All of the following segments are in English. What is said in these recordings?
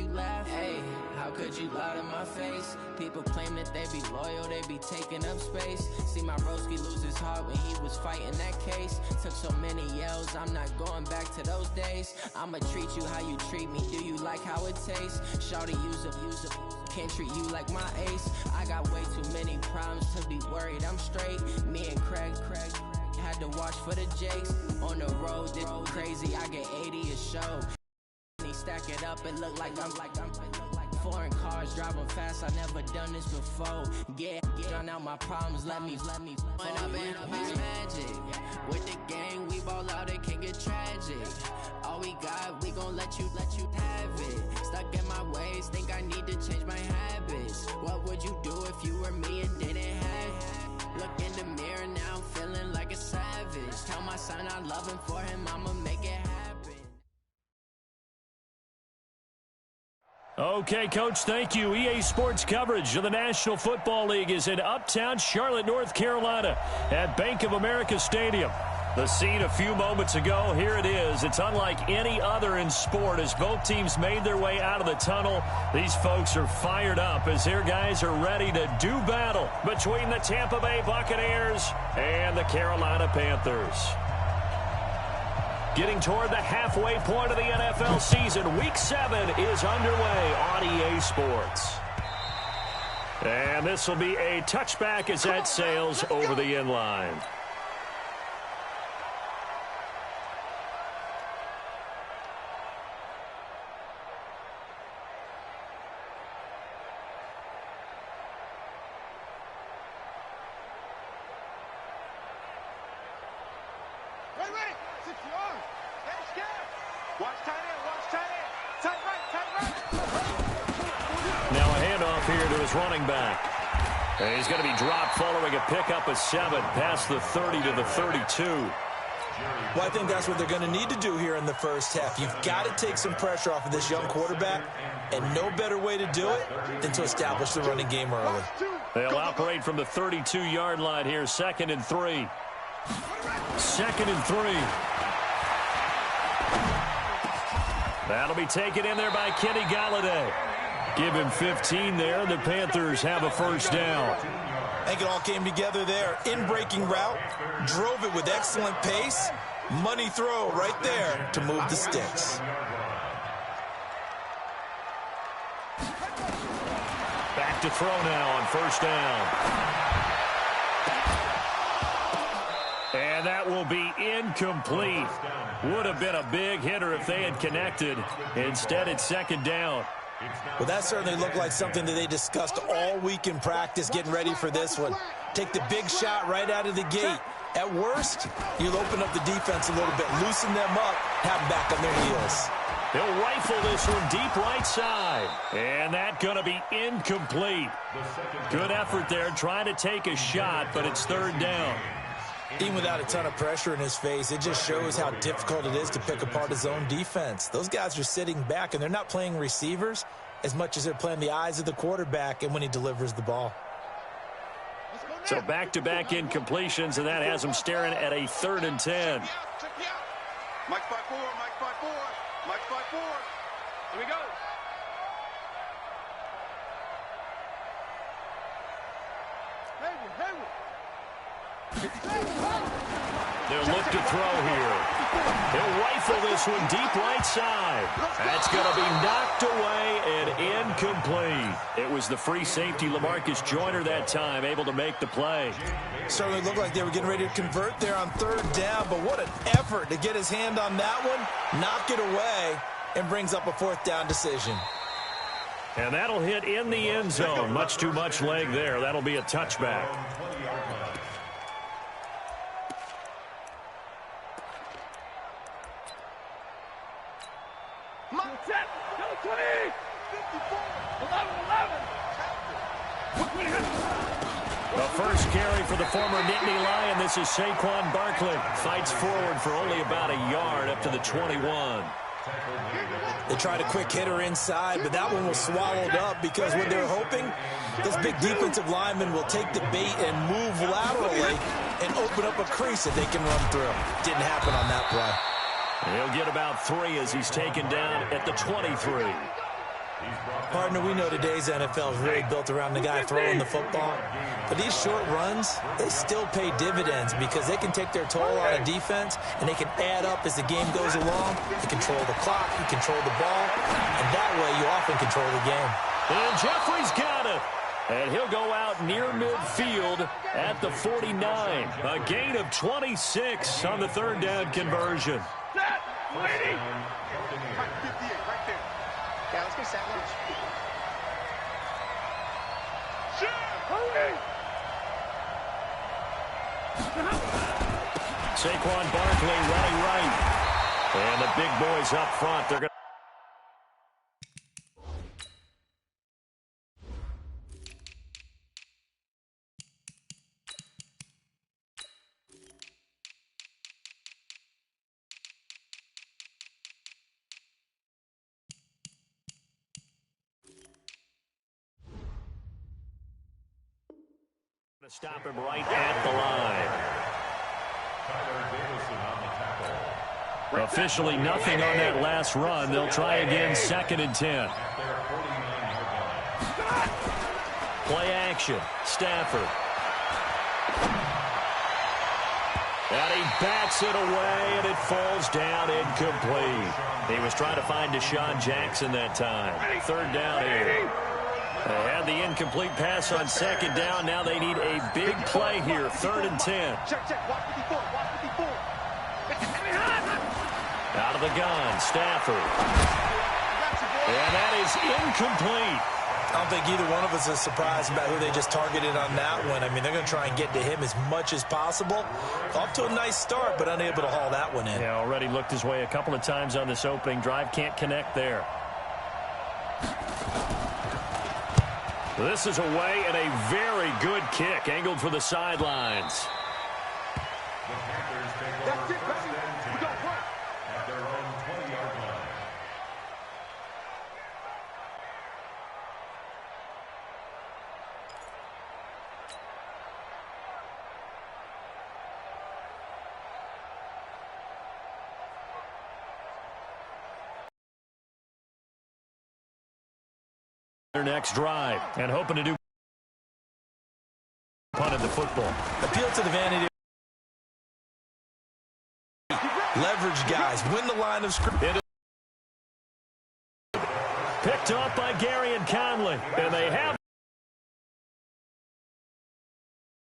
you laugh. Hey, how could you lie to my face? People claim that they be loyal, they be taking up space. See my broski lose his heart when he was fighting that case. Took so many yells, I'm not going back to those days. I'ma treat you how you treat me, do you like how it tastes? Shawty use up, can't treat you like my ace. I got way too many problems to be worried, I'm straight. Me and Craig had to watch for the Jakes. On the road, this crazy, I get 80 a show. Stack it up and look like I'm foreign cars driving fast. I never done this before. Get drown out my problems. Let me when I've been magic with the gang. We ball out, it can get tragic. All we got, we gon' let you have it. Stuck in my ways, think I need to change my habits. What would you do if you were me and didn't have it? Look in the mirror now, I'm feeling like a savage. Tell my son I love him, for him I'ma make it happen. Okay, Coach, thank you. EA Sports coverage of the National Football League is in uptown Charlotte, North Carolina at Bank of America Stadium. The scene a few moments ago, here it is. It's unlike any other in sport as both teams made their way out of the tunnel. These folks are fired up as their guys are ready to do battle between the Tampa Bay Buccaneers and the Carolina Panthers. Getting toward the halfway point of the NFL season, Week 7 is underway on EA Sports. And this will be a touchback as that sails over the end line. Running back. And he's going to be dropped following a pickup of 7 past the 30 to the 32. Well, I think that's what they're going to need to do here in the first half. You've got to take some pressure off of this young quarterback, and no better way to do it than to establish the running game early. They'll operate from the 32-yard line here, 2nd and 3. 2nd and 3. That'll be taken in there by Kenny Galladay. Give him 15 there. The Panthers have a first down. I think it all came together there. In-breaking route, drove it with excellent pace. Money throw right there to move the sticks. Back to throw now on first down. And that will be incomplete. Would have been a big hitter if they had connected. Instead, it's 2nd down. Well, that certainly looked like something that they discussed all week in practice, getting ready for this one. Take the big shot right out of the gate. At worst, you'll open up the defense a little bit, loosen them up, have them back on their heels. He'll rifle this one deep right side. And that's going to be incomplete. Good effort there, trying to take a shot, but it's 3rd down. Even without a ton of pressure in his face, it just shows how difficult it is to pick apart his own defense. Those guys are sitting back, and they're not playing receivers as much as they're playing the eyes of the quarterback and when he delivers the ball. So back-to-back incompletions, and that has them staring at a 3rd and 10. Mike 5-4, Mike 5-4, Mike 5-4. Here we go. They'll look to throw here. He'll rifle this one deep right side. That's going to be knocked away and incomplete. It was the free safety, LaMarcus Joyner, that time, able to make the play. Certainly looked like they were getting ready to convert there on 3rd down, but what an effort to get his hand on that one, knock it away, and brings up a 4th down decision. And that'll hit in the end zone. Much too much leg there. That'll be a touchback. The first carry for the former Nittany Lion. This is Saquon Barkley. Fights forward for only about a yard up to the 21. They tried a quick hitter inside, but that one was swallowed up because what they're hoping, this big defensive lineman will take the bait and move laterally and open up a crease that they can run through. Didn't happen on that play. He'll get about 3 as he's taken down at the 23. Partner, we know today's NFL is really built around the guy throwing the football. But these short runs, they still pay dividends because they can take their toll on a defense, and they can add up as the game goes along. You control the clock, you control the ball, and that way you often control the game. And Jeffrey's got it. And he'll go out near midfield at the 49. A gain of 26 on the third down conversion. Set! Lady! 58, right there. Yeah, let's go set lunch. Saquon Barkley running right. And the big boys up front. They're going to stop him right at the line. Officially nothing on that last run. They'll try again, 2nd and 10. Play action. Stafford. And he bats it away, and it falls down incomplete. He was trying to find Deshaun Jackson that time. 3rd down here. They had the incomplete pass on 2nd down. Now they need a big play here. 3rd and 10. Check, watch 54, watch 54. Out of the gun, Stafford. And that is incomplete. I don't think either one of us is surprised about who they just targeted on that one. I mean, they're going to try and get to him as much as possible. Off to a nice start, but unable to haul that one in. Yeah, already looked his way a couple of times on this opening drive. Can't connect there. This is away and a very good kick, angled for the sidelines. That's it, baby. We got work. At their own 20-yard line. Their next drive, and hoping to do punted the football. Appeal to the vanity. Leverage guys. Win the line of scrimmage. Picked off by Gary and Conley. And they have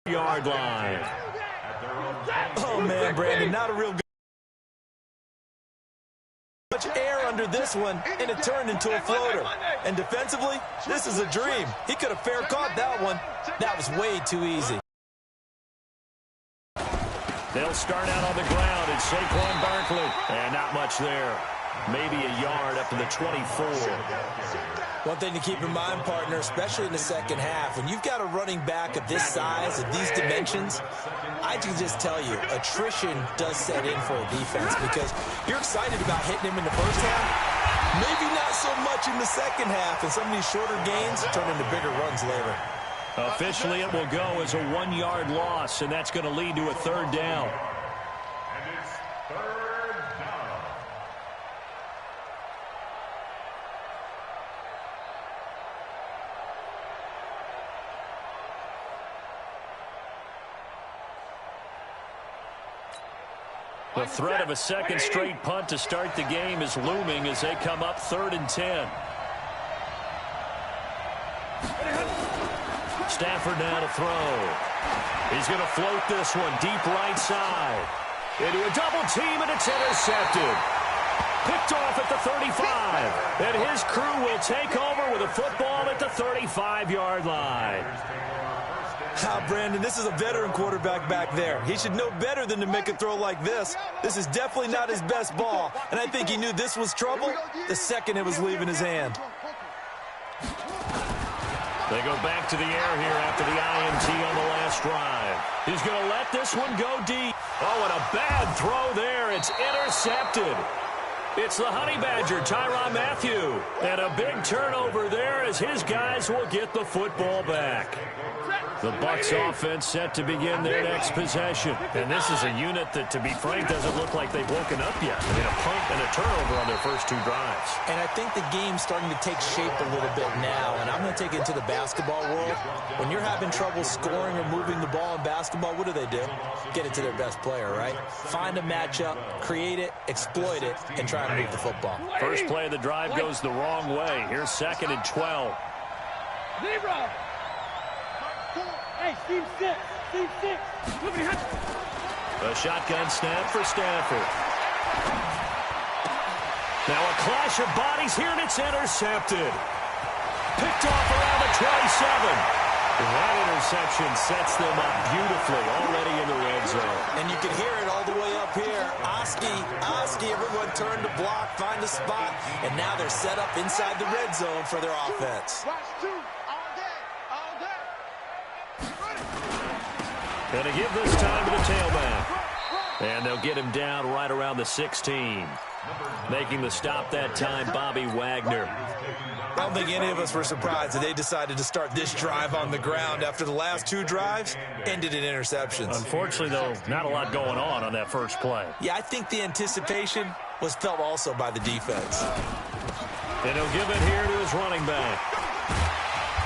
the yard line. Oh, man, Brandon, not a real good. Much air under this one, and it turned into a floater. And defensively, this is a dream. He could have fair caught that one. That was way too easy. They'll start out on the ground. It's Saquon Barkley. And not much there. Maybe a yard up to the 24. One thing to keep in mind, partner, especially in the second half, when you've got a running back of this size, of these dimensions, I can just tell you, attrition does set in for a defense because you're excited about hitting him in the first half, maybe not so much in the second half, and some of these shorter gains turn into bigger runs later. Officially, it will go as a 1-yard loss, and that's going to lead to a 3rd down. And it's 3rd down. The threat of a second straight punt to start the game is looming as they come up 3rd and 10. Stafford now to throw. He's going to float this one deep right side. Into a double team, and it's intercepted. Picked off at the 35. And his crew will take over with a football at the 35-yard line. Brandon, this is a veteran quarterback back there. He should know better than to make a throw like this. This is definitely not his best ball, and I think he knew this was trouble the second it was leaving his hand. They go back to the air here after the INT on the last drive. He's going to let this one go deep. Oh, and a bad throw there. It's intercepted. It's the Honey Badger, Tyrann Mathieu. And a big turnover there as his guys will get the football back. The Bucs offense set to begin their next possession. And this is a unit that, to be frank, doesn't look like they've woken up yet. I mean, a punt and a turnover on their first 2 drives. And I think the game's starting to take shape a little bit now. And I'm going to take it to the basketball world. When you're having trouble scoring or moving the ball in basketball, what do? Get it to their best player, right? Find a matchup, create it, exploit it, and try and move the football. First play of the drive goes the wrong way. Here's 2nd and 12. Zero. Hey, Steve 6. Steve 6. A shotgun snap for Stafford. Now a clash of bodies here, and it's intercepted. Picked off around the 27. That interception sets them up beautifully already in the red zone. And you can hear it all the way up here. Oski, everyone turned to block, find a spot, and now they're set up inside the red zone for their offense. Going to give this time to the tailback. And they'll get him down right around the 16. Making the stop that time, Bobby Wagner. I don't think any of us were surprised that they decided to start this drive on the ground after the last 2 drives ended in interceptions. Unfortunately, though, not a lot going on that first play. Yeah, I think the anticipation was felt also by the defense. And he'll give it here to his running back.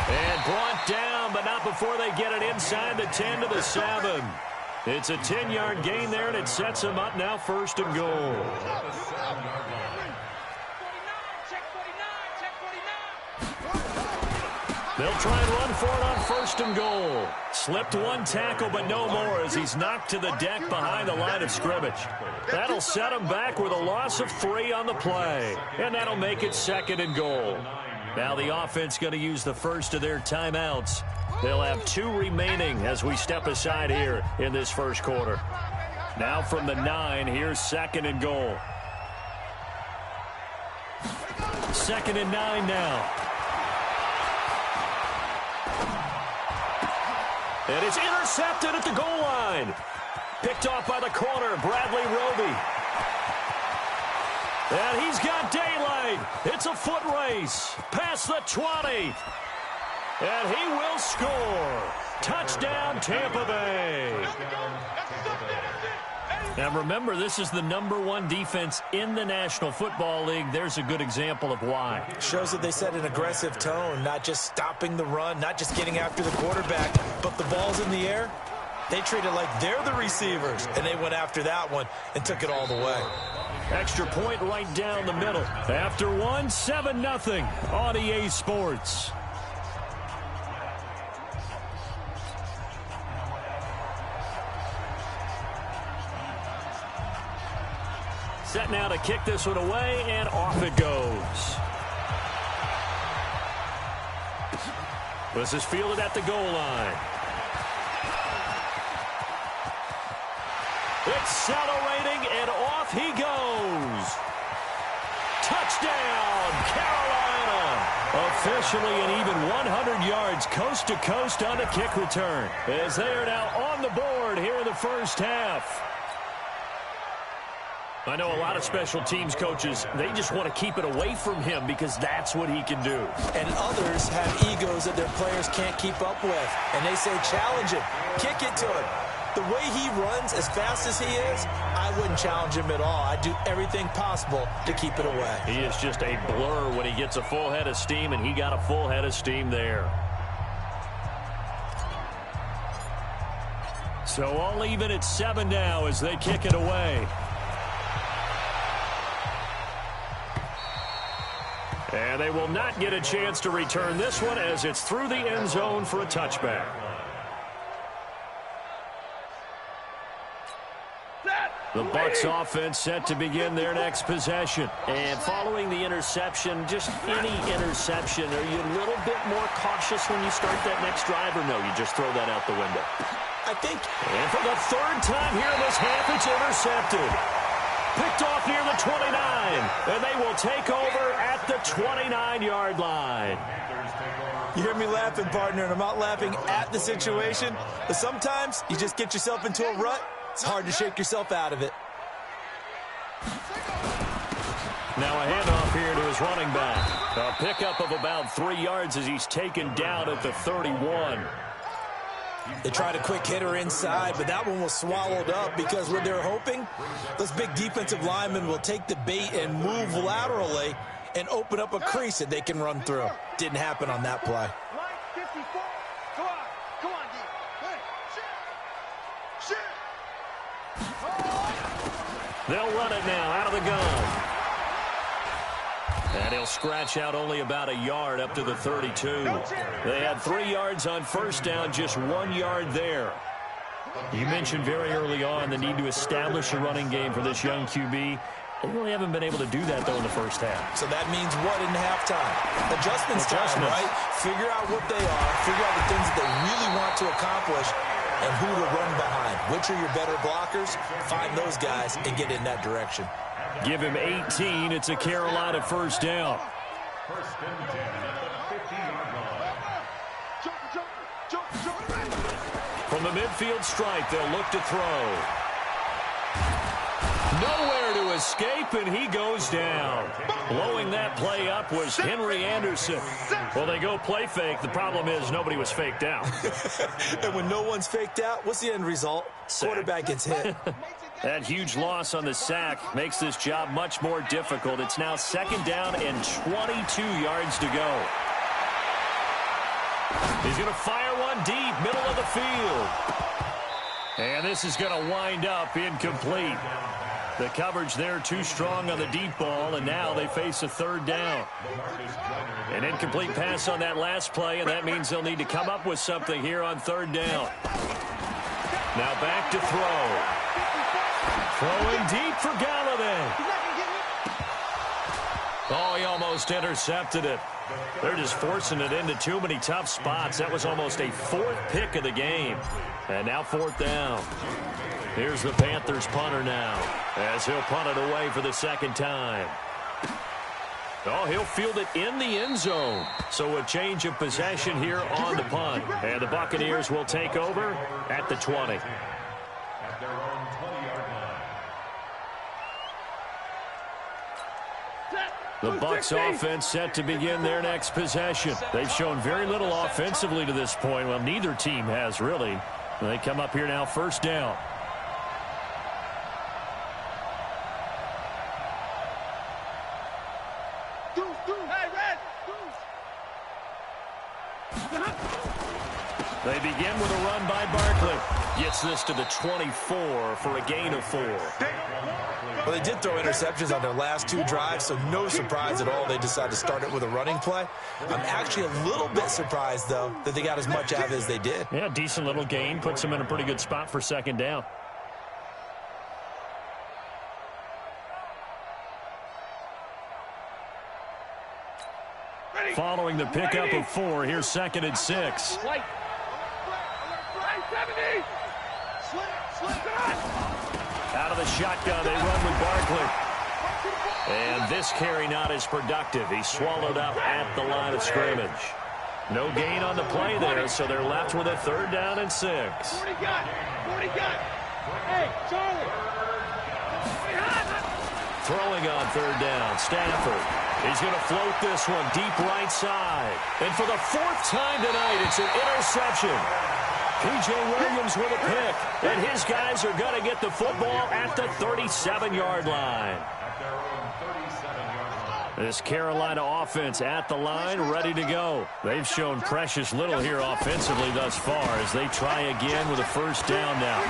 And brought down, but not before they get it inside the 10 to the 7. It's a 10-yard gain there, and it sets them up now 1st and goal. They'll try and run for it on 1st and goal. Slipped 1 tackle, but no more as he's knocked to the deck behind the line of scrimmage. That'll set him back with a loss of 3 on the play. And that'll make it 2nd and goal. Now the offense going to use the first of their timeouts. They'll have 2 remaining as we step aside here in this first quarter. Now from the 9, here's 2nd and goal. 2nd and 9 now. And it's intercepted at the goal line. Picked off by the corner, Bradley Roby. And he's got daylight. It's a foot race. Past the 20. And he will score. Touchdown, Tampa Bay. Now remember, this is the #1 defense in the National Football League. There's a good example of why. Shows that they set an aggressive tone, not just stopping the run, not just getting after the quarterback, but the ball's in the air. They treat it like they're the receivers, and they went after that one and took it all the way. Extra point right down the middle. After 1, 7-0 on EA Sports. Set now to kick this one away, and off it goes. This is fielded at the goal line. Accelerating, and off he goes. Touchdown, Carolina. Officially an even 100 yards coast to coast on the kick return, as they are now on the board here in the first half. I know a lot of special teams coaches, they just want to keep it away from him because that's what he can do. And others have egos that their players can't keep up with. And they say, challenge him, kick it to him. The way he runs as fast as he is, I wouldn't challenge him at all. I'd do everything possible to keep it away. He is just a blur when he gets a full head of steam, and he got a full head of steam there. So all even at 7 now as they kick it away. And they will not get a chance to return this one as it's through the end zone for a touchback. The Bucs offense set to begin their next possession. And following the interception, just any interception, are you a little bit more cautious when you start that next drive, or no, you just throw that out the window? I think. And for the 3rd time here in this half, it's intercepted. Picked off near the 29, and they will take over at the 29-yard line. You hear me laughing, partner, and I'm not laughing at the situation, but sometimes you just get yourself into a rut. It's hard to shake yourself out of it. Now a handoff here to his running back. A pickup of about 3 yards as he's taken down at the 31. They tried a quick hitter inside, but that one was swallowed up because what they're hoping, those big defensive linemen will take the bait and move laterally and open up a crease that they can run through. Didn't happen on that play. They'll run it now out of the gun. And he'll scratch out only about a yard up to the 32. They had 3 yards on first down, just 1 yard there. You mentioned very early on the need to establish a running game for this young QB. They really haven't been able to do that, though, in the first half. So that means what in halftime? Adjustments time, right? Figure out what they are, figure out the things that they really want to accomplish, and who to run behind. Which are your better blockers? Find those guys and get in that direction. Give him 18. It's a Carolina first down. First and 10 at the 50-yard line. From the midfield stripe, they'll look to throw. Nowhere to escape, and he goes down. Blowing that play up was Henry Anderson. Well, they go play fake. The problem is nobody was faked out. And when no one's faked out, what's the end result? Sack. Quarterback gets hit. That huge loss on the sack makes this job much more difficult. It's now second down and 22 yards to go. He's going to fire one deep, middle of the field. And this is going to wind up incomplete. The coverage there too strong on the deep ball, and now they face a third down. An incomplete pass on that last play, and that means they'll need to come up with something here on third down. Now back to throw. Throwing deep for Galladay. Oh, he almost intercepted it. They're just forcing it into too many tough spots. That was almost a 4th pick of the game. And now 4th down. Here's the Panthers punter now, as he'll punt it away for the second time. Oh, he'll field it in the end zone. So a change of possession here on the punt. And the Buccaneers will take over at the 20. At their own 20-yard line. The Bucs offense set to begin their next possession. They've shown very little offensively to this point. Well, neither team has really. They come up here now first down. They begin with a run by Barkley. Gets this to the 24 for a gain of 4. Well, they did throw interceptions on their last 2 drives, so no surprise at all they decided to start it with a running play. I'm actually a little bit surprised, though, that they got as much out of it as they did. Yeah, decent little gain. Puts them in a pretty good spot for second down. Following the pickup of 4, here's second and 6. Out of the shotgun, they run with Barkley. And this carry not as productive. He's swallowed up at the line of scrimmage. No gain on the play there, so they're left with a third down and 6. 40 got. Hey, Charlie. Throwing on third down, Stafford. He's going to float this one deep right side. And for the 4th time tonight, it's an interception. P.J. Williams with a pick. And his guys are going to get the football at the 37-yard line. This Carolina offense at the line, ready to go. They've shown precious little here offensively thus far as they try again with a first down now.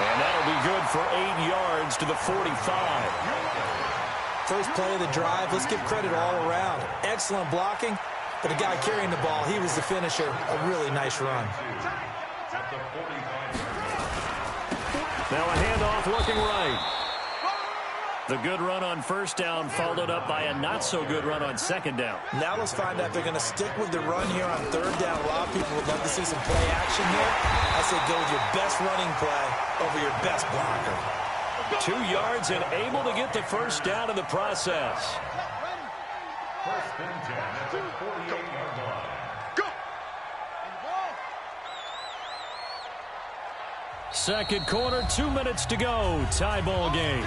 And that'll be good for 8 yards to the 45. First play of the drive, let's give credit all around. Excellent blocking, but the guy carrying the ball, he was the finisher. A really nice run. Now a handoff looking right. The good run on first down followed up by a not-so-good run on second down. Now let's find out if they're going to stick with the run here on third down. A lot of people would love to see some play action here. I say go with your best running play over your best blocker. 2 yards and able to get the first down in the process. First and 10 at the 48-yard line. Second quarter, 2 minutes to go. Tie ball game.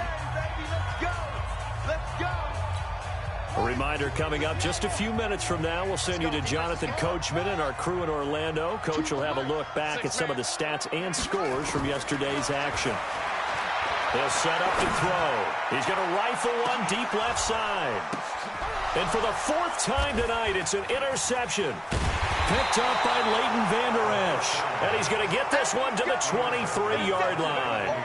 A reminder coming up just a few minutes from now, we'll send you to Jonathan Coachman and our crew in Orlando. Coach will have a look back at some of the stats and scores from yesterday's action. He'll set up to throw. He's going to rifle one deep left side. And for the fourth time tonight, it's an interception. Picked up by Leighton Vander Esch. And he's going to get this one to the 23-yard line.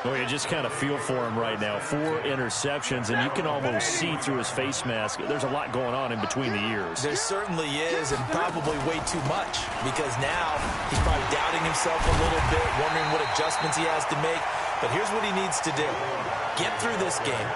Well, you just kind of feel for him right now. 4 interceptions, and you can almost see through his face mask. There's a lot going on in between the ears. There certainly is, and probably way too much, because now he's probably doubting himself a little bit, wondering what adjustments he has to make. But here's what he needs to do. Get through this game.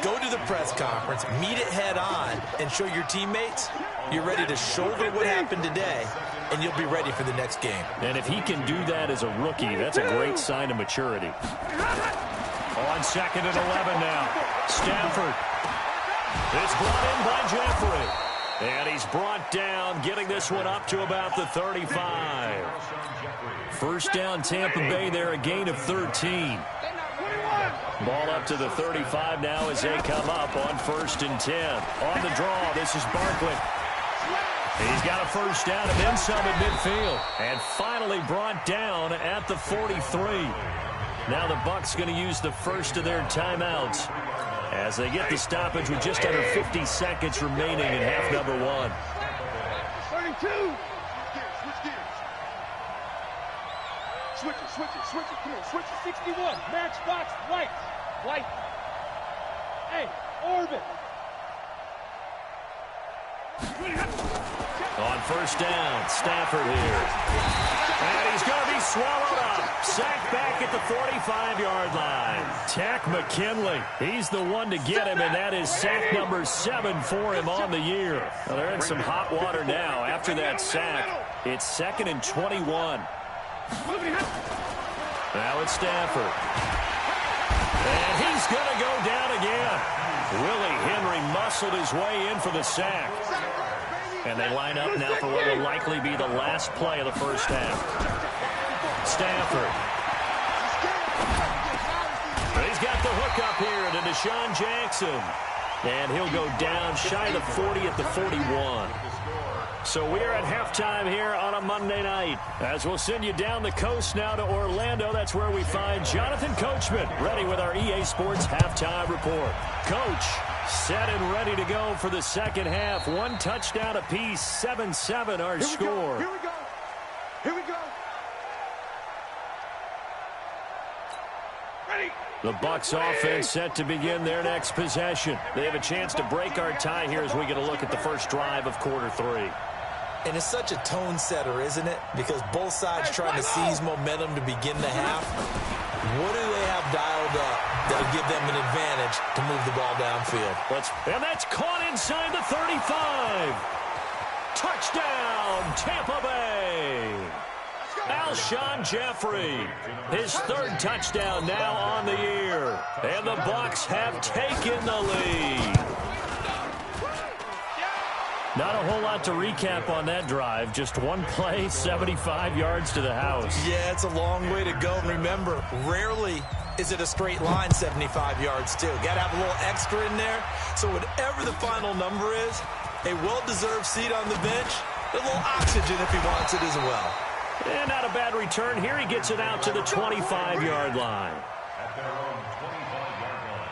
Go to the press conference, meet it head on, and show your teammates you're ready to shoulder what happened today, and you'll be ready for the next game. And if he can do that as a rookie, that's a great sign of maturity. On 2nd and 11 now. Stafford. It's brought in by Jeffrey. And he's brought down, getting this one up to about the 35. First down, Tampa Bay there, a gain of 13. Ball up to the 35 now as they come up on 1st and 10. On the draw, this is Barkley. He's got a first down and then some at midfield. And finally brought down at the 43. Now the Bucs going to use the first of their timeouts as they get the stoppage with just under 50 seconds remaining in half number 1. 32. Switch it. Come on, switch it. 61. Matchbox, white. Hey, orbit. On first down, Stafford here. And he's going to be swallowed up. Sacked back at the 45-yard line. Tack McKinley. He's the one to get him, and that is sack number 7 for him on the year. Well, they're in some hot water now. After that sack, it's 2nd and 21. Now it's Stafford. And he's going to go down again. Willie Henry muscled his way in for the sack. And they line up now for what will likely be the last play of the first half. Stafford. He's got the hook up here to Deshaun Jackson. And he'll go down shy of the 40 at the 41. So we're at halftime here on a Monday night. As we'll send you down the coast now to Orlando. That's where we find Jonathan Coachman, ready with our EA Sports halftime report. Coach, set and ready to go for the second half. 1 touchdown apiece, 7-7 our score. Here we go. Ready. The Bucs offense set to begin their next possession. They have a chance to break our tie here as we get a look at the first drive of quarter 3. And it's such a tone setter, isn't it? Because both sides trying to seize momentum to begin the half. What do they have dialed up that'll give them an advantage to move the ball downfield? And that's caught inside the 35. Touchdown, Tampa Bay. Alshon Jeffrey, his 3rd touchdown now on the year. And the Bucs have taken the lead. Not a whole lot to recap on that drive. Just one play, 75 yards to the house. Yeah, it's a long way to go. And remember, rarely is it a straight line 75 yards, too. Got to have a little extra in there. So whatever the final number is, a well-deserved seat on the bench, a little oxygen if he wants it as well. And not a bad return. Here he gets it out to the 25-yard line. At their own 25-yard line.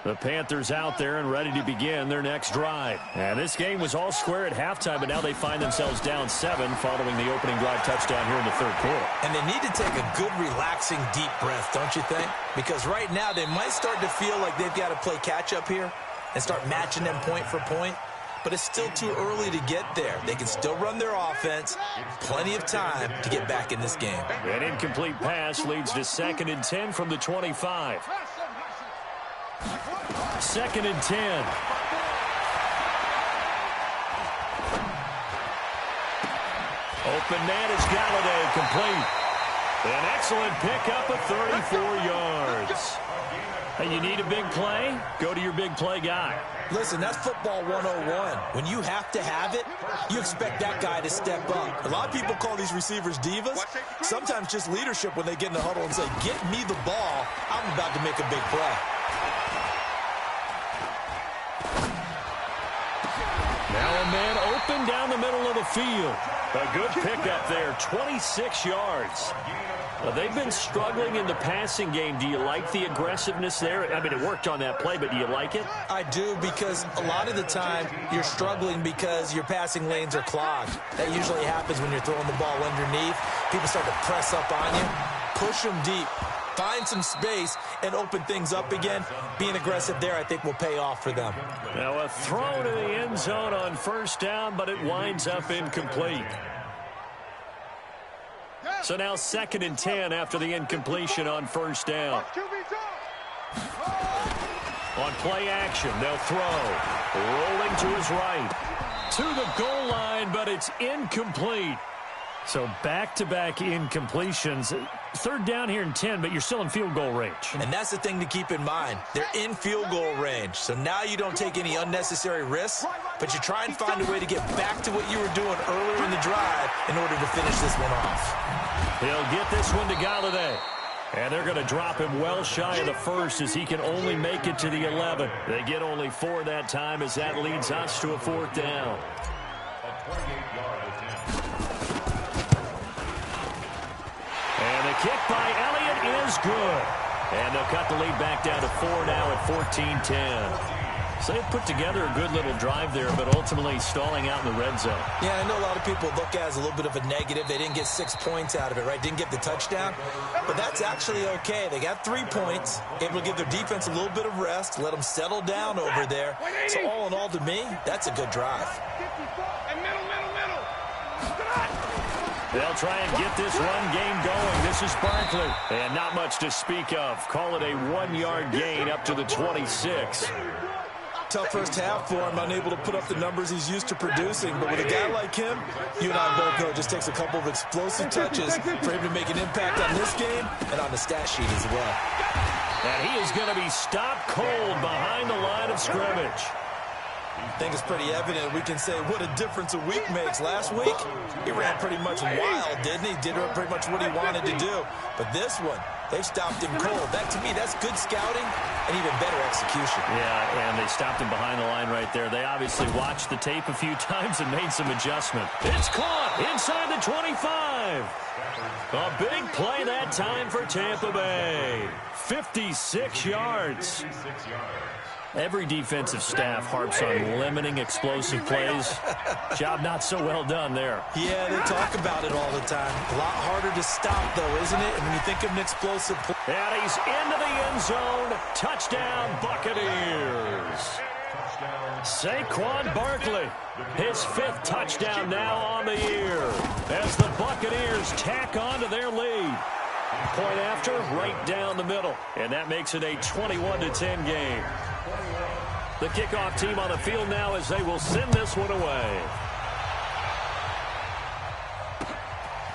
The Panthers out there and ready to begin their next drive. And this game was all square at halftime, but now they find themselves down 7 following the opening drive touchdown here in the 3rd quarter. And they need to take a good, relaxing, deep breath, don't you think? Because right now they might start to feel like they've got to play catch-up here and start matching them point for point. But it's still too early to get there. They can still run their offense. Plenty of time to get back in this game. An incomplete pass leads to 2nd and 10 from the 25. 2nd and 10. Open man is Galladay, complete. An excellent pickup of 34 yards. Hey, you need a big play? Go to your big play guy. Listen, that's football 101. When you have to have it, you expect that guy to step up. A lot of people call these receivers divas. Sometimes just leadership when they get in the huddle and say, get me the ball. I'm about to make a big play. Now a man open down the middle of the field. A good pickup there, 26 yards. They've been struggling in the passing game. Do you like the aggressiveness there? I mean, it worked on that play, but do you like it? I do, because a lot of the time you're struggling because your passing lanes are clogged. That usually happens when you're throwing the ball underneath. People start to press up on you. Push them deep. Find some space and open things up again. Being aggressive there, I think, will pay off for them. Now a throw to the end zone on first down, but it winds up incomplete. So now 2nd and 10 after the incompletion on first down. On play action, they'll throw. Rolling to his right. To the goal line, but it's incomplete. So back-to-back incompletions. 3rd down here and 10, but you're still in field goal range. And that's the thing to keep in mind. They're in field goal range. So now you don't take any unnecessary risks, but you try and find a way to get back to what you were doing earlier in the drive in order to finish this one off. He'll get this one to Galladay. And they're going to drop him well shy of the first as he can only make it to the 11. They get only 4 that time as that leads us to a 4th down. And the kick by Elliott is good. And they'll cut the lead back down to 4 now at 14-10. So they've put together a good little drive there, but ultimately stalling out in the red zone. Yeah, I know a lot of people look at it as a little bit of a negative. They didn't get 6 points out of it, right? Didn't get the touchdown. But that's actually okay. They got 3 points, able to give their defense a little bit of rest, let them settle down over there. So all in all, to me, that's a good drive. They'll try and get this run game going. This is Barkley. And not much to speak of. Call it a 1-yard gain up to the 26. Tough first half for him, unable to put up the numbers he's used to producing. But with a guy like him, you and I both know it just takes a couple of explosive touches for him to make an impact on this game and on the stat sheet as well. And he is going to be stopped cold behind the line of scrimmage. I think it's pretty evident. We can say what a difference a week makes. Last week, he ran pretty much wild, didn't he? Did pretty much what he wanted to do. But this one, they stopped him cold. That, to me, that's good scouting and even better execution. Yeah, and they stopped him behind the line right there. They obviously watched the tape a few times and made some adjustment. It's caught inside the 25. A big play that time for Tampa Bay. 56 yards. Every defensive staff harps on limiting explosive plays. Job not so well done there. Yeah, they talk about it all the time. A lot harder to stop, though, isn't it? And when you think of an explosive play. And he's into the end zone. Touchdown, Buccaneers. Saquon Barkley, his 5th touchdown now on the year as the Buccaneers tack on to their lead. Point after, right down the middle. And that makes it a 21-10 game. The kickoff team on the field now as they will send this one away.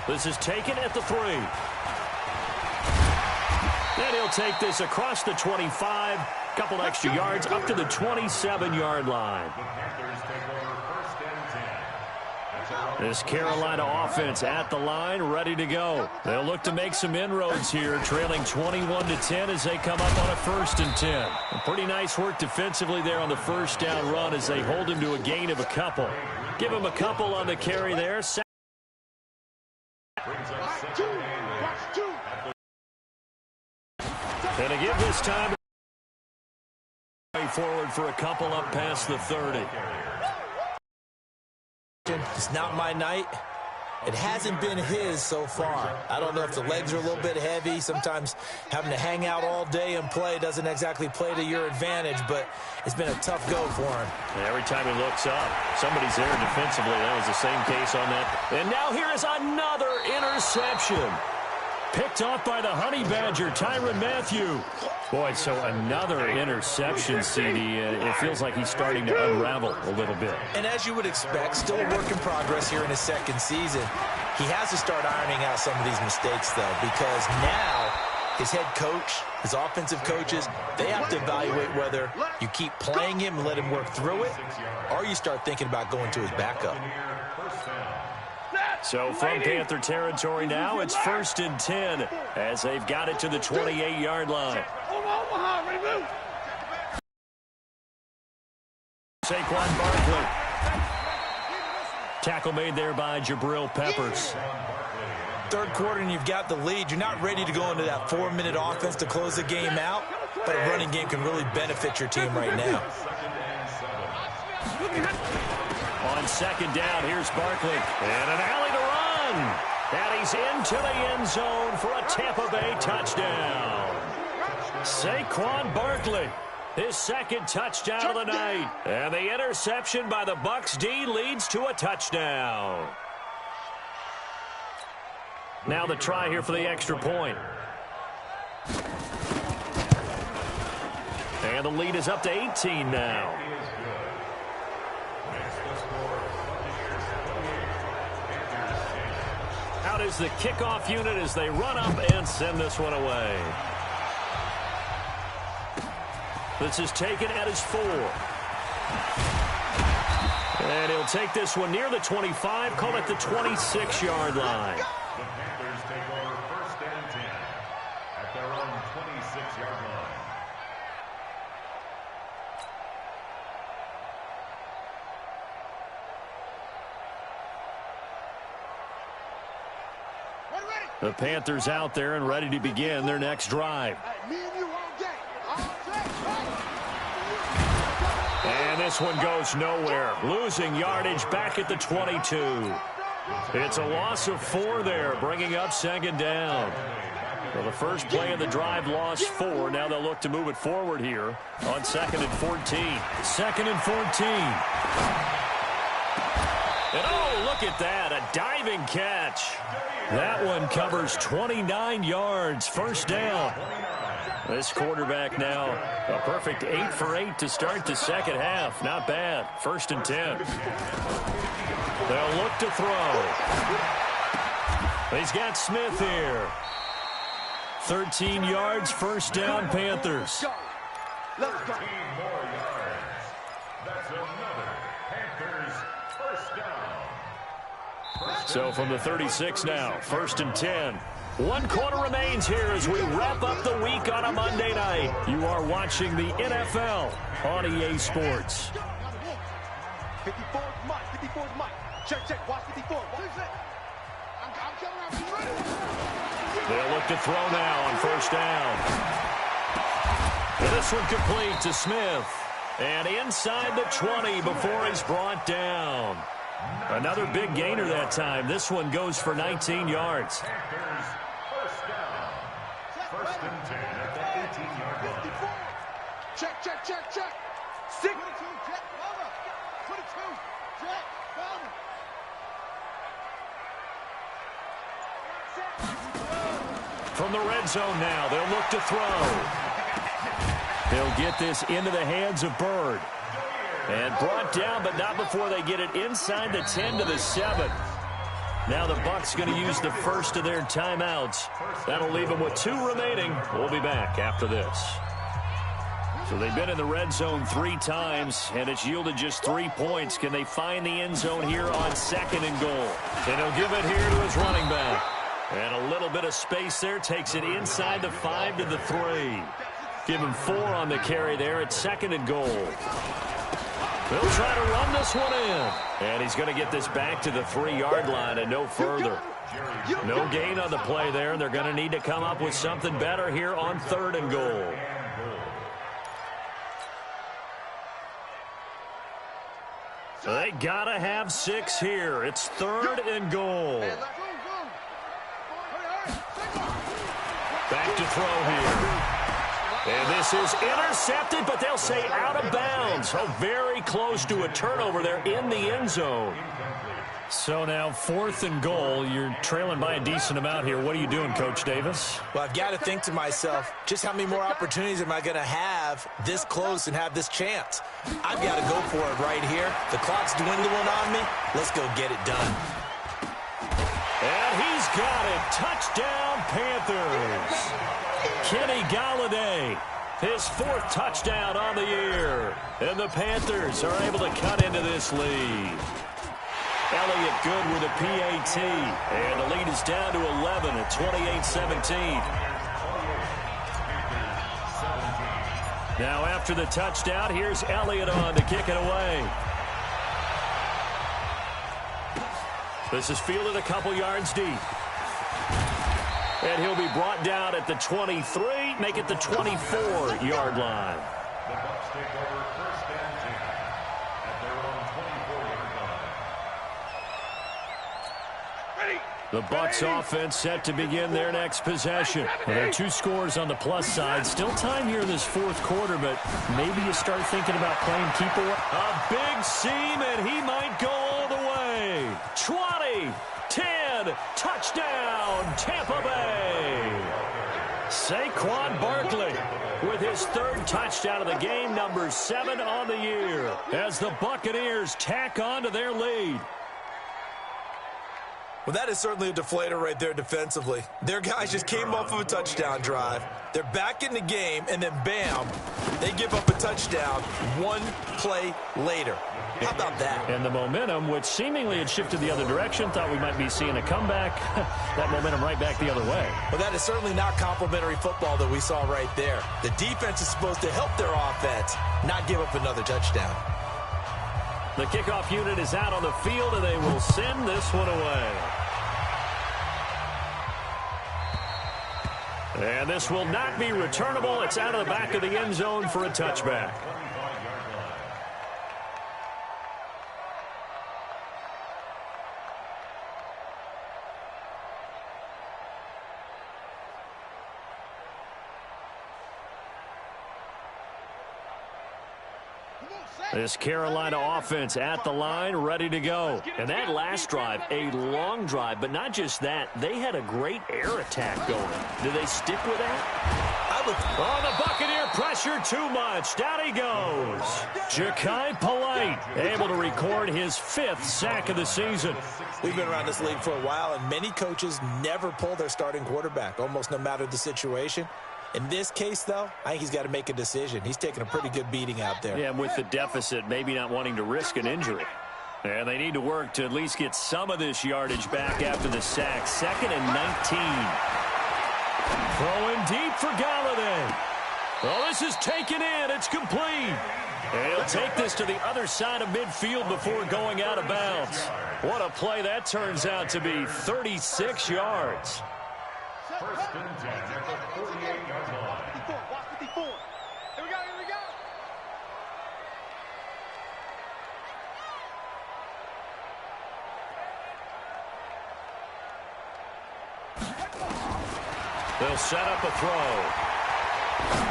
This is taken at the 3. And he'll take this across the 25. Couple extra yards up to the 27-yard line. This Carolina offense at the line, ready to go. They'll look to make some inroads here, trailing 21-10 as they come up on a 1st and 10. A pretty nice work defensively there on the first down run as they hold him to a gain of a couple. Give him a couple on the carry there. And to give this time forward for a couple up past the 30. It's not my night. It hasn't been his so far. I don't know if the legs are a little bit heavy. Sometimes having to hang out all day and play doesn't exactly play to your advantage, but it's been a tough go for him. And every time he looks up, somebody's there defensively. That was the same case on that. And now here is another interception. Picked off by the Honey Badger, Tyrann Mathieu. Boy, so another interception, CD. It feels like he's starting to unravel a little bit. And as you would expect, still a work in progress here in his second season. He has to start ironing out some of these mistakes, though, because now his head coach, his offensive coaches, they have to evaluate whether you keep playing him and let him work through it, or you start thinking about going to his backup. So from Panther territory now, it's 1st and 10 as they've got it to the 28-yard line. Saquon Barkley. Tackle made there by Jabril Peppers. Third quarter and you've got the lead. You're not ready to go into that 4-minute offense to close the game out, but a running game can really benefit your team right now. On second down, here's Barkley. And an alley to run. And he's into the end zone for a Tampa Bay touchdown. Saquon Barkley, his second touchdown of the night. And the interception by the Bucs D leads to a touchdown. Now the try here for the extra point. And the lead is up to 18 now. Out is the kickoff unit as they run up and send this one away. This is taken at his 4. And he'll take this one near the 25, call it the 26-yard line. The Panthers take over 1st and 10 at their own 26-yard line. The Panthers out there and ready to begin their next drive. And this one goes nowhere. Losing yardage back at the 22. It's a loss of 4 there, bringing up second down. Well, the first play of the drive lost 4. Now they'll look to move it forward here on 2nd and 14. 2nd and 14. And oh, look at that, a diving catch. That one covers 29 yards, first down. This quarterback now, a perfect 8 for 8 to start the second half. Not bad. 1st and 10. They'll look to throw. He's got Smith here. 13 yards, first down, Panthers. 13 more yards. That's another Panthers first down. So from the 36 now, 1st and 10. 1 quarter remains here as we wrap up the week on a Monday night. You are watching the NFL on EA Sports. 54 Mike, 54 Mike. Check, watch 54. What is it? I'm coming out. You ready? They'll look to throw now on 1st down. And this one complete to Smith. And inside the 20 before he's brought down. Another big gainer that time. This one goes for 19 yards. Panthers first down. 1st and 10 at the 18-yard line. Check. 6. 22, check, cover. 22, check, cover. From the red zone now, they'll look to throw. They'll get this into the hands of Bird. And brought down, but not before they get it inside the 10 to the 7. Now the Bucs going to use the first of their timeouts. That'll leave them with 2 remaining. We'll be back after this. So they've been in the red zone 3 times, and it's yielded just 3 points. Can they find the end zone here on 2nd and goal? And he'll give it here to his running back. And a little bit of space there, takes it inside the 5 to the 3. Give him 4 on the carry there at 2nd and goal. They'll try to run this one in. And he's going to get this back to the 3-yard line and no further. No gain on the play there, and they're going to need to come up with something better here on 3rd and goal. They got to have 6 here. It's 3rd and goal. Back to throw here. And this is intercepted, but they'll say out of bounds. So very close to a turnover there in the end zone. So now 4th and goal. You're trailing by a decent amount here. What are you doing, Coach Davis? Well, I've got to think to myself, just how many more opportunities am I going to have this close and have this chance? I've got to go for it right here. The clock's dwindling on me. Let's go get it done. And he's got it. Touchdown, Panthers. Kenny Galladay, his 4th touchdown on the year. And the Panthers are able to cut into this lead. Elliott good with a PAT. And the lead is down to 11 at 28-17. Now after the touchdown, here's Elliott on to kick it away. This is fielded a couple yards deep. And he'll be brought down at the 23, make it the 24-yard line. The Bucs take over 1st and 10 at their own 24-yard line. The Bucs offense set to begin their next possession. Well, there are 2 scores on the plus side. Still time here in this 4th quarter, but maybe you start thinking about playing keep away. A big seam, and he might go all the way. 20, 10, touchdown, Tampa Bay. Saquon Barkley with his 3rd touchdown of the game, number 7 on the year, as the Buccaneers tack on to their lead. Well, that is certainly a deflator right there defensively. Their guys just came off of a touchdown drive. They're back in the game, and then bam, they give up a touchdown 1 play later. How about that? And the momentum, which seemingly had shifted the other direction, thought we might be seeing a comeback. That momentum right back the other way. Well, that is certainly not complimentary football that we saw right there. The defense is supposed to help their offense, not give up another touchdown. The kickoff unit is out on the field, and they will send this one away. And this will not be returnable. It's out of the back of the end zone for a touchback. This Carolina offense at the line, ready to go. And that last drive, a long drive, but not just that. They had a great air attack going. Do they stick with that? Oh, the Buccaneer pressure too much. Down he goes. Ja'Kai Polite able to record his 5th sack of the season. We've been around this league for a while, and many coaches never pull their starting quarterback, almost no matter the situation. In this case, though, I think he's got to make a decision. He's taking a pretty good beating out there. Yeah, with the deficit, maybe not wanting to risk an injury. And they need to work to at least get some of this yardage back after the sack. 2nd and 19. Throwing deep for Galladay. Oh, this is taken in. It's complete. And he'll take this to the other side of midfield before going out of bounds. What a play that turns out to be. 36 yards. 1st and 10 at the 48-yard line. 54, watch 54. Here we go, here we go. They'll set up a throw.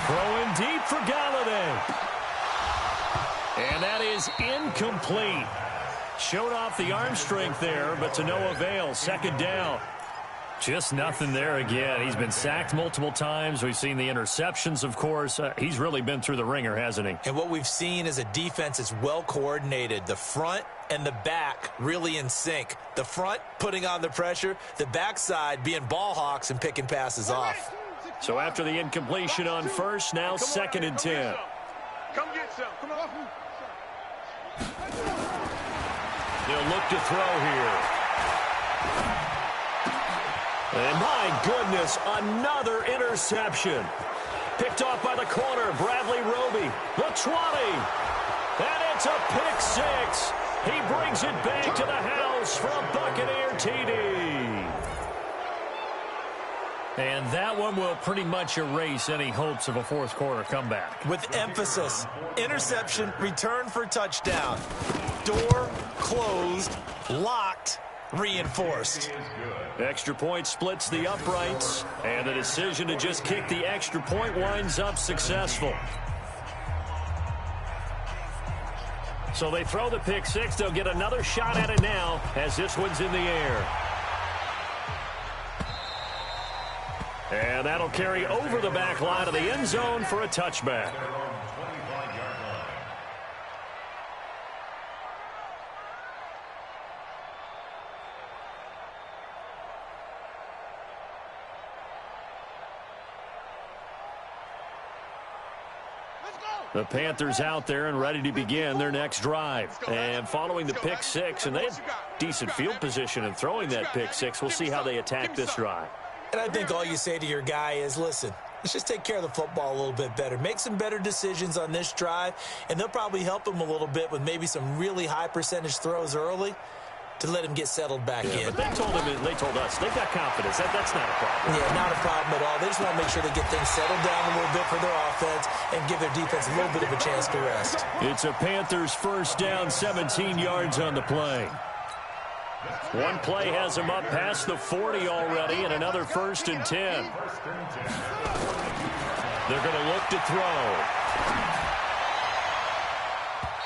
Throwing deep for Galladay. And that is incomplete. Showed off the arm strength there, but to no avail. 2nd down. Just nothing there again. He's been sacked multiple times. We've seen the interceptions, of course. He's really been through the ringer, hasn't he? And what we've seen is a defense that's well coordinated. The front and the back really in sync. The front putting on the pressure, the backside being ball hawks and picking passes off. So after the incompletion on 1st, now 2nd and 10. Come get some. Come on. They'll look to throw here. And my goodness, another interception. Picked off by the corner, Bradley Roby. The 20. And it's a pick 6. He brings it back to the house from Buccaneer TD. And that one will pretty much erase any hopes of a 4th quarter comeback. With emphasis, interception, return for touchdown. Door closed, locked, reinforced. Extra point splits the uprights, and the decision to just kick the extra point winds up successful. So they throw the pick six. They'll get another shot at it now as this one's in the air. And that'll carry over the back line of the end zone for a touchback. The Panthers out there and ready to begin their next drive. And following the pick six, and they had decent field position in throwing that pick six. We'll see how they attack this drive. And I think all you say to your guy is, listen, let's just take care of the football a little bit better. Make some better decisions on this drive, and they'll probably help him a little bit with maybe some really high percentage throws early to let him get settled back in. But they told us they've got confidence. That's not a problem. Yeah, not a problem at all. They just want to make sure they get things settled down a little bit for their offense and give their defense a little bit of a chance to rest. It's a Panthers first down, 17 yards on the play. One play has them up past the 40 already, and another 1st and 10. They're going to look to throw.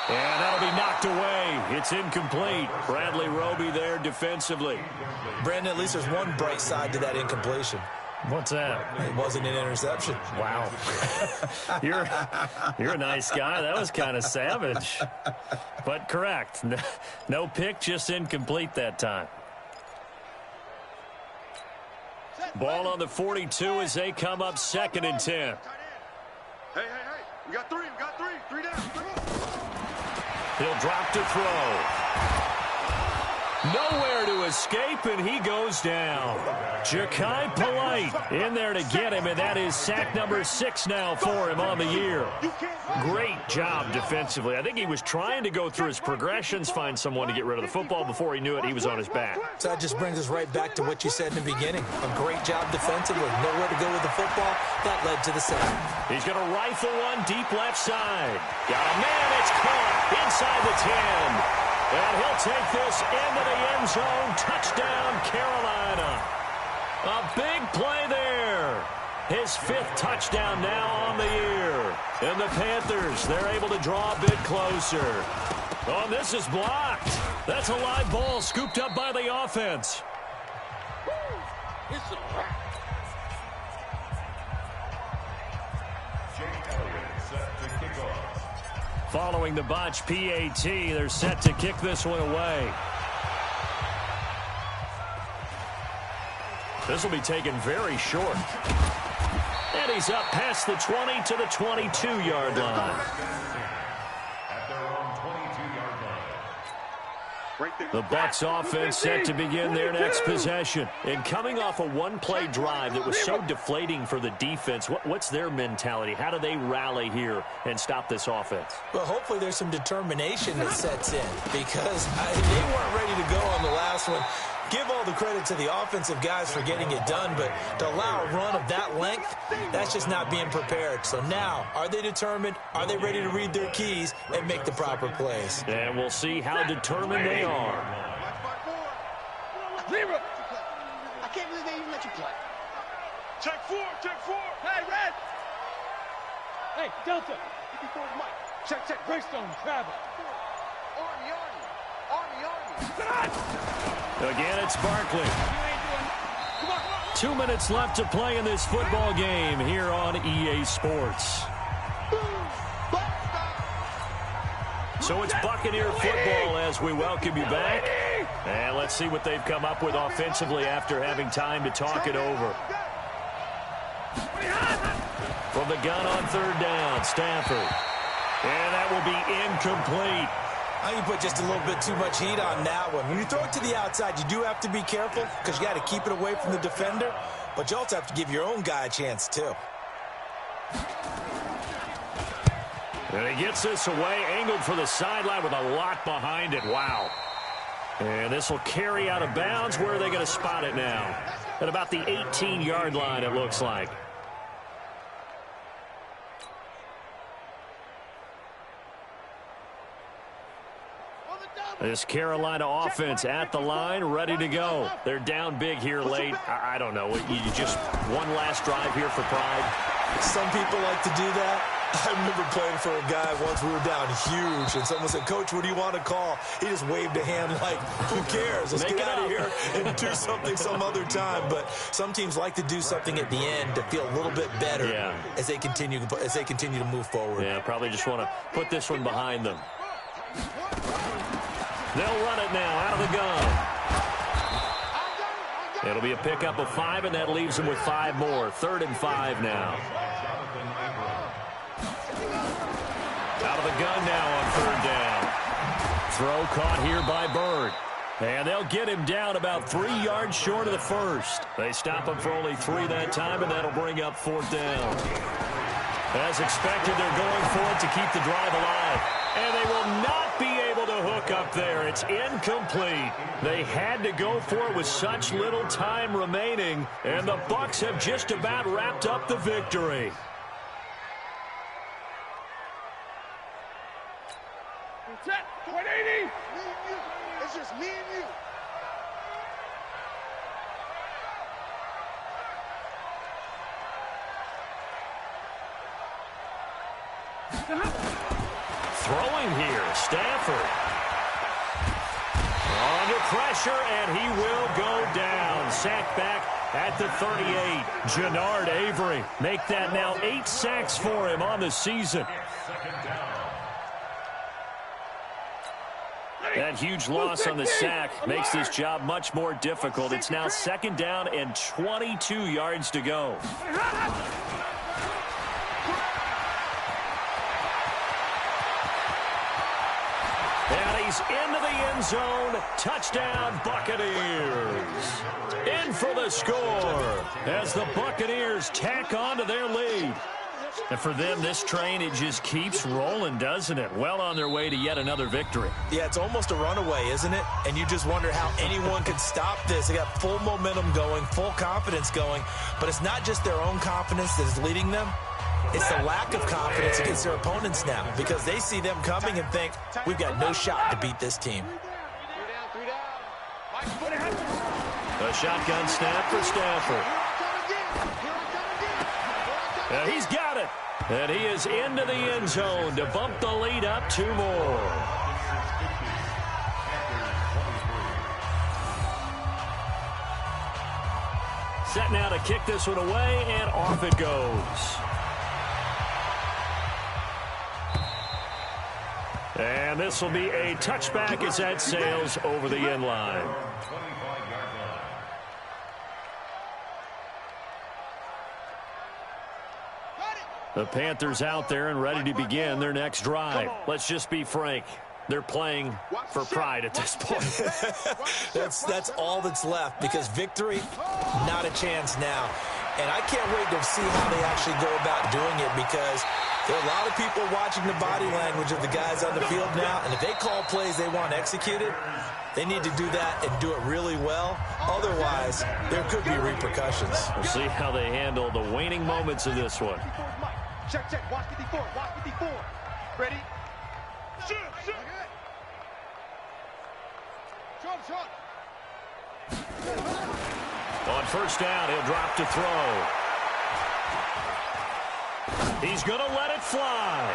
And that'll be knocked away. It's incomplete. Bradley Roby there defensively. Brandon, at least there's one bright side to that incompletion. What's that? It wasn't an interception. Wow. You're a nice guy. That was kind of savage. But correct. No pick, just incomplete that time. Ball on the 42 as they come up 2nd and 10. Hey. We got three. Three down. He'll drop to throw. Nowhere to escape, and he goes down. Ja'Kai Polite in there to get him, and that is sack number 6 now for him on the year. Great job defensively. I think he was trying to go through his progressions, find someone to get rid of the football. Before he knew it, he was on his back. So that just brings us right back to what you said in the beginning. A great job defensively. Nowhere to go with the football. That led to the sack. He's going to rifle one deep left side. Got a man. It's caught inside the 10. And he'll take this into the end zone. Touchdown, Carolina. A big play there. His 5th touchdown now on the year. And the Panthers, they're able to draw a bit closer. Oh, this is blocked. That's a live ball scooped up by the offense. It's a wrap. Following the botch PAT, they're set to kick this one away. This will be taken very short. And he's up past the 20 to the 22-yard line. At their own 22-yard line. The Bucs offense set to begin their next possession. And coming off a one-play drive that was so deflating for the defense, what's their mentality? How do they rally here and stop this offense? Well, hopefully there's some determination that sets in because they weren't ready to go on the last one. Give all the credit to the offensive guys for getting it done, but to allow a run of that length, that's just not being prepared. So now, are they determined? Are they ready to read their keys and make the proper plays? And we'll see how determined they are. Zero. I can't believe they even let you play. Check four. Hey, Red. Hey, Delta. 54 is Mike. Check. Greystone, travel. Army. Again, it's Barkley. 2 minutes left to play in this football game here on EA Sports. So it's Buccaneer football as we welcome you back. And let's see what they've come up with offensively after having time to talk it over. From the gun on 3rd down, Stafford. And that will be incomplete. I think you put just a little bit too much heat on that one. When you throw it to the outside, you do have to be careful because you got to keep it away from the defender, but you also have to give your own guy a chance too. And he gets this away, angled for the sideline with a lot behind it. Wow. And this will carry out of bounds. Where are they going to spot it now? At about the 18-yard line, it looks like. This Carolina offense at the line, ready to go. They're down big here late. I don't know. You just one last drive here for pride. Some people like to do that. I remember playing for a guy once. We were down huge, and someone said, "Coach, what do you want to call?" He just waved a hand like, "Who cares? Let's get out of here and do something some other time." But some teams like to do something at the end to feel a little bit better as they continue to move forward. Yeah, probably just want to put this one behind them. They'll run it now out of the gun. It'll be a pickup of 5, and that leaves them with 5 more. 3rd and 5 now. Out of the gun now on 3rd down. Throw caught here by Bird. And they'll get him down about 3 yards short of the first. They stop him for only 3 that time, and that'll bring up 4th down. As expected, they're going for it to keep the drive alive. And they will not be able to hook up there. It's incomplete. They had to go for it with such little time remaining, and the Bucs have just about wrapped up the victory. Set, 180. It's just me and you. Throwing here, Stafford. Under pressure, and he will go down. Sacked back at the 38. Jannard Avery make that now 8 sacks for him on the season. That huge loss on the sack makes this job much more difficult. It's now 2nd down and 22 yards to go. And he's into the end zone. Touchdown, Buccaneers. In for the score as the Buccaneers tack on to their lead. And for them, this train, it just keeps rolling, doesn't it? Well on their way to yet another victory. Yeah, it's almost a runaway, isn't it? And you just wonder how anyone could stop this. They got full momentum going, full confidence going. But it's not just their own confidence that is leading them. It's the lack of confidence against their opponents now, because they see them coming and think, we've got no shot to beat this team. A shotgun snap for Stafford. He's got it. And he is into the end zone to bump the lead up 2 more. Set now to kick this one away, and off it goes. And this will be a touchback as that sails over the end line. The Panthers out there and ready to begin their next drive. Let's just be frank. They're playing for pride at this point. That's all that's left, because victory, not a chance now. And I can't wait to see how they actually go about doing it, because there are a lot of people watching the body language of the guys on the field now, and if they call plays they want executed, they need to do that and do it really well. Otherwise, there could be repercussions. We'll see how they handle the waning moments of this one. Check, check. Watch 54. Watch 54. Ready? Shoot, shoot. Shot. On 1st down, he'll drop to throw. He's going to let it fly.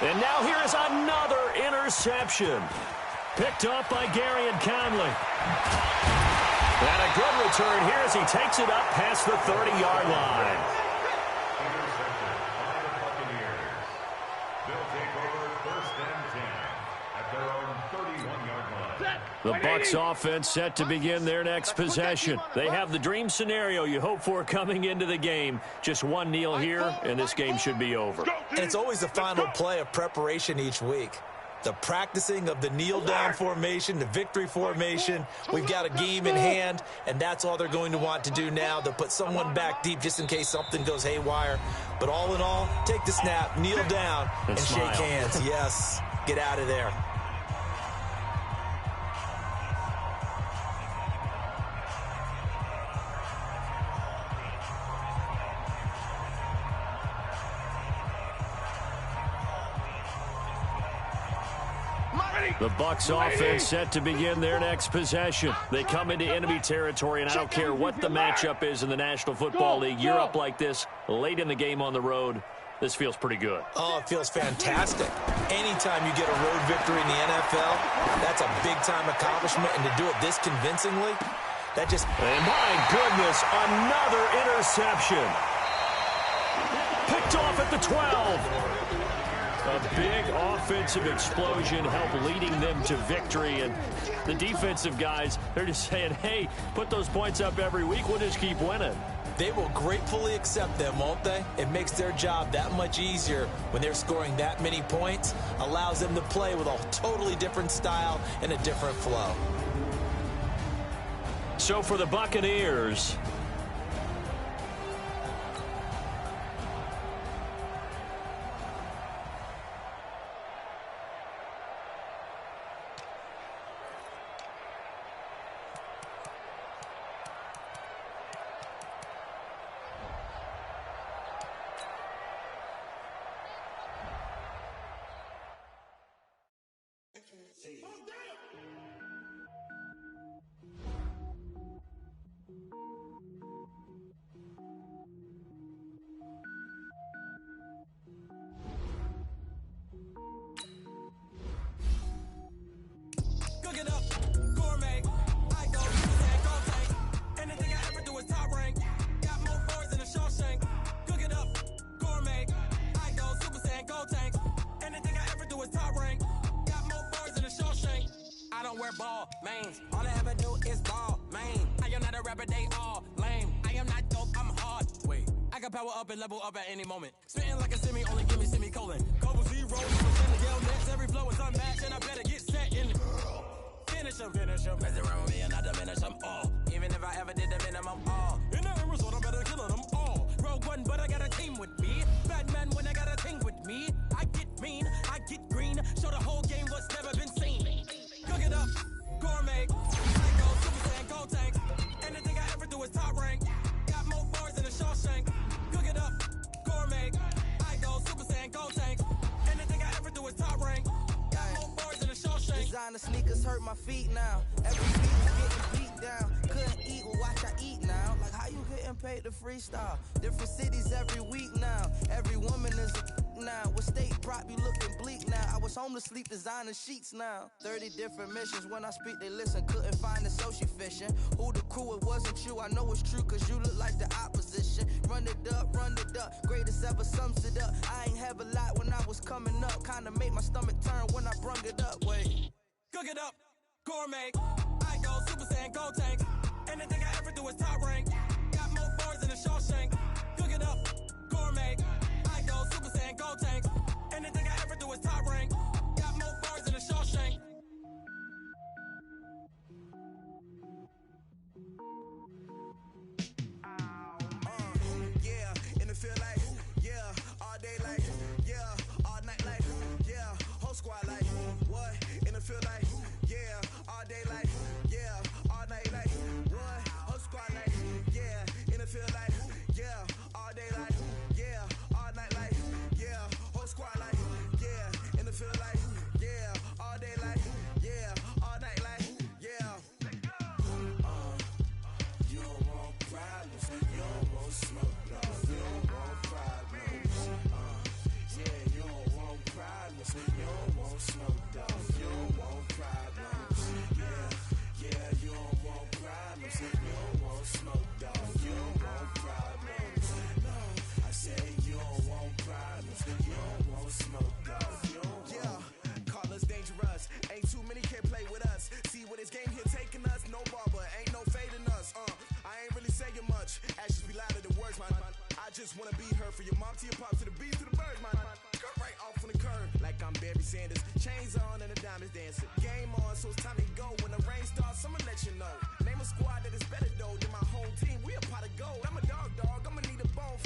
And now here is another interception. Picked up by Gary and Conley. And a good return here as he takes it up past the 30-yard line. The Bucs offense set to begin their next possession. They have the dream scenario you hope for coming into the game. Just one kneel here, and this game should be over. And it's always the final play of preparation each week. The practicing of the kneel-down formation, the victory formation. We've got a game in hand, and that's all they're going to want to do now. They'll put someone back deep just in case something goes haywire. But all in all, take the snap, kneel down, and shake hands. Yes, get out of there. The Bucs offense set to begin their next possession. They come into enemy territory, and I don't care what the matchup is in the National Football League. You're up like this late in the game on the road. This feels pretty good. Oh, it feels fantastic. Anytime you get a road victory in the NFL, that's a big-time accomplishment, and to do it this convincingly, that just... And my goodness, another interception. Picked off at the 12. A big offensive explosion helped leading them to victory. And the defensive guys, they're just saying, hey, put those points up every week. We'll just keep winning. They will gratefully accept them, won't they? It makes their job that much easier when they're scoring that many points. Allows them to play with a totally different style and a different flow. So for the Buccaneers, ball, mains. All I ever do is ball, main. I am not a rapper, they all lame. I am not dope, I'm hard. Wait, I can power up and level up at any moment. Spitting like a semi, only give me semicolon. Couple zeros, I'm yell next. Every flow is unmatched, and I better get set in. Finish them. Mess around with me and I diminish them all. Even if I ever did the minimum, all. In the end result, I'm better killing them all. Rogue one, but I got a team with me. Bad man when I got a team with me. I get mean, I get green. Show the whole game what's never been seen. Cook it up, gourmet. I go Super Saiyan, gold tank. Anything I ever do is top rank. Got more bars than a Shawshank. Cook it up, gourmet. I go Super Saiyan, gold tank. Anything I ever do is top rank. Got more bars than a Shawshank. Designer sneakers hurt my feet now. Every beat is getting beat down. Couldn't eat, well watch I eat now. Like how you getting paid to freestyle? Different cities every week now. Every woman is a now. With state prop, you looking bleak now. I was homeless, sleep designing sheets now. 30 different missions. When I speak, they listen. Couldn't find the social fishing. Who the crew? It wasn't you. I know it's true, cause you look like the opposition. Run it up. Greatest ever sums it up. I ain't have a lot when I was coming up. Kinda made my stomach turn when I brung it up. Wait. Cook it up, gourmet. I go Super Saiyan, gold tank. Anything I ever do is top rank. Got more bars than a Shawshank. Cook it up, gourmet. I go Super Saiyan, gold tank. Anything I ever do is top rank. Got more bars than a Shawshank. Yeah, in the field like, yeah, all day like, yeah, all night like, yeah, whole squad like, what? In the field like, yeah, all day like, yeah, all night like, what? Whole squad like, yeah, in the field like, yeah, all day like, yeah, all night like, yeah, whole squad like, yeah, in the field like, yeah, all day like, yeah, all night like, yeah. You don't want problems, you don't want smoke, no, you don't want problems. Yeah, you don't want problems, you don't want smoke, dog, you don't want problems. Yeah, you don't want problems, you don't want smoke, dog, you don't want problems. No, I said you don't want problems, you don't want smoke, dog, you don't want. Yeah, call us dangerous, ain't too many can play with us. See what this game here taking us, no barber, ain't no fading us. I ain't really saying much, actions be louder than words, man. I just wanna be her for your mom to your pop to the beat to the birds, man. Cut right off on the curb, like I'm Barry Sanders. Chains on and the diamonds dancing. Game on, so it's time to go. When the rain starts, I'ma let you know. Name a squad that is better though than my home team. We a pot of gold. I'm a dog, I'ma need a bone